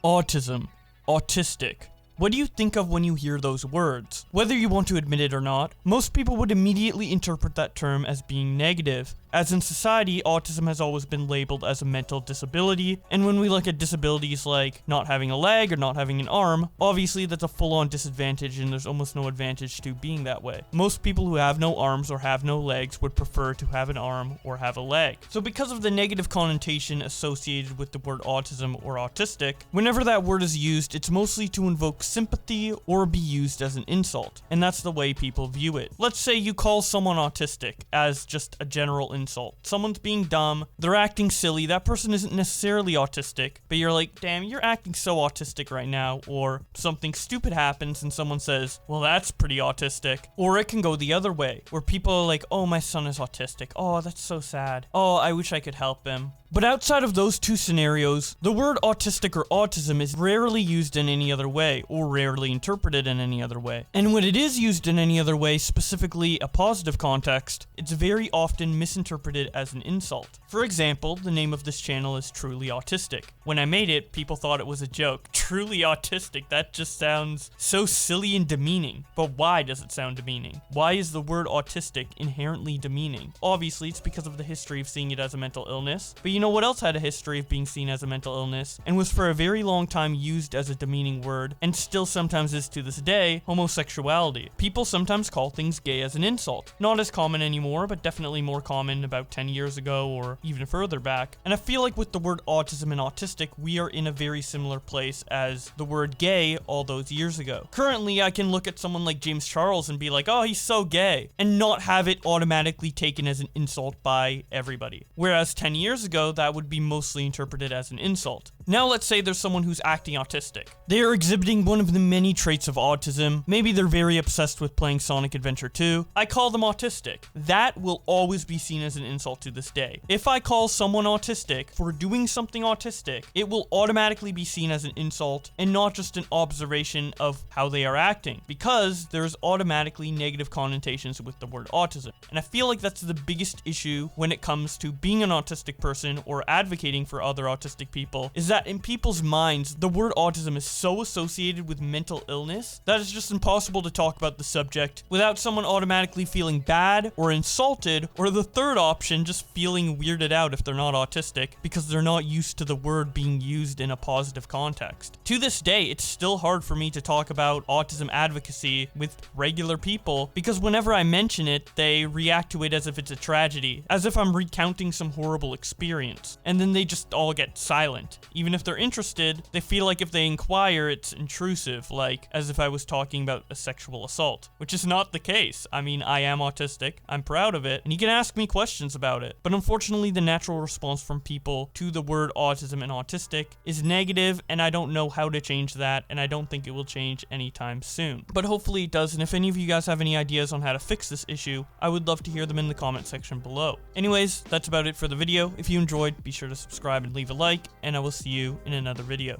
Autism, autistic. What do you think of when you hear those words? Whether you want to admit it or not, most people would immediately interpret that term as being negative. As in society, autism has always been labeled as a mental disability, and when we look at disabilities like not having a leg or not having an arm, obviously that's a full-on disadvantage and there's almost no advantage to being that way. Most people who have no arms or have no legs would prefer to have an arm or have a leg. So because of the negative connotation associated with the word autism or autistic, whenever that word is used, it's mostly to invoke sympathy or be used as an insult, and that's the way people view it. Let's say you call someone autistic as just a general insult. Someone's being dumb, they're acting silly, that person isn't necessarily autistic, but you're like, damn, you're acting so autistic right now, or something stupid happens and someone says, well, that's pretty autistic. Or it can go the other way, where people are like, oh, my son is autistic, oh, that's so sad, oh, I wish I could help him. But outside of those two scenarios, the word autistic or autism is rarely used in any other way, or rarely interpreted in any other way. And when it is used in any other way, specifically a positive context, it's very often misinterpreted as an insult. For example, the name of this channel is Truly Autistic. When I made it, people thought it was a joke. Truly autistic, that just sounds so silly and demeaning. But why does it sound demeaning? Why is the word autistic inherently demeaning? Obviously, it's because of the history of seeing it as a mental illness, but you know what else had a history of being seen as a mental illness and was for a very long time used as a demeaning word and still sometimes is to this day? Homosexuality. People sometimes call things gay as an insult. Not as common anymore, but definitely more common about 10 years ago or even further back. And I feel like with the word autism and autistic, we are in a very similar place as the word gay all those years ago. Currently, I can look at someone like James Charles and be like, oh, he's so gay, and not have it automatically taken as an insult by everybody. Whereas 10 years ago, that would be mostly interpreted as an insult. Now let's say there's someone who's acting autistic. They are exhibiting one of the many traits of autism. Maybe they're very obsessed with playing Sonic Adventure 2. I call them autistic. That will always be seen as an insult to this day. If I call someone autistic for doing something autistic, it will automatically be seen as an insult and not just an observation of how they are acting, because there's automatically negative connotations with the word autism. And I feel like that's the biggest issue when it comes to being an autistic person or advocating for other autistic people, is that in people's minds, the word autism is so associated with mental illness that it's just impossible to talk about the subject without someone automatically feeling bad or insulted, or the third option, just feeling weirded out if they're not autistic because they're not used to the word being used in a positive context. To this day, it's still hard for me to talk about autism advocacy with regular people because whenever I mention it, they react to it as if it's a tragedy, as if I'm recounting some horrible experience, and then they just all get silent. Even if they're interested, they feel like if they inquire, it's intrusive, like as if I was talking about a sexual assault, which is not the case. I mean, I am autistic, I'm proud of it, and you can ask me questions about it. But unfortunately, the natural response from people to the word autism and autistic is negative, and I don't know how to change that, and I don't think it will change anytime soon. But hopefully it does, and if any of you guys have any ideas on how to fix this issue, I would love to hear them in the comment section below. Anyways, that's about it for the video. If you enjoyed, be sure to subscribe and leave a like, and I will see you in another video.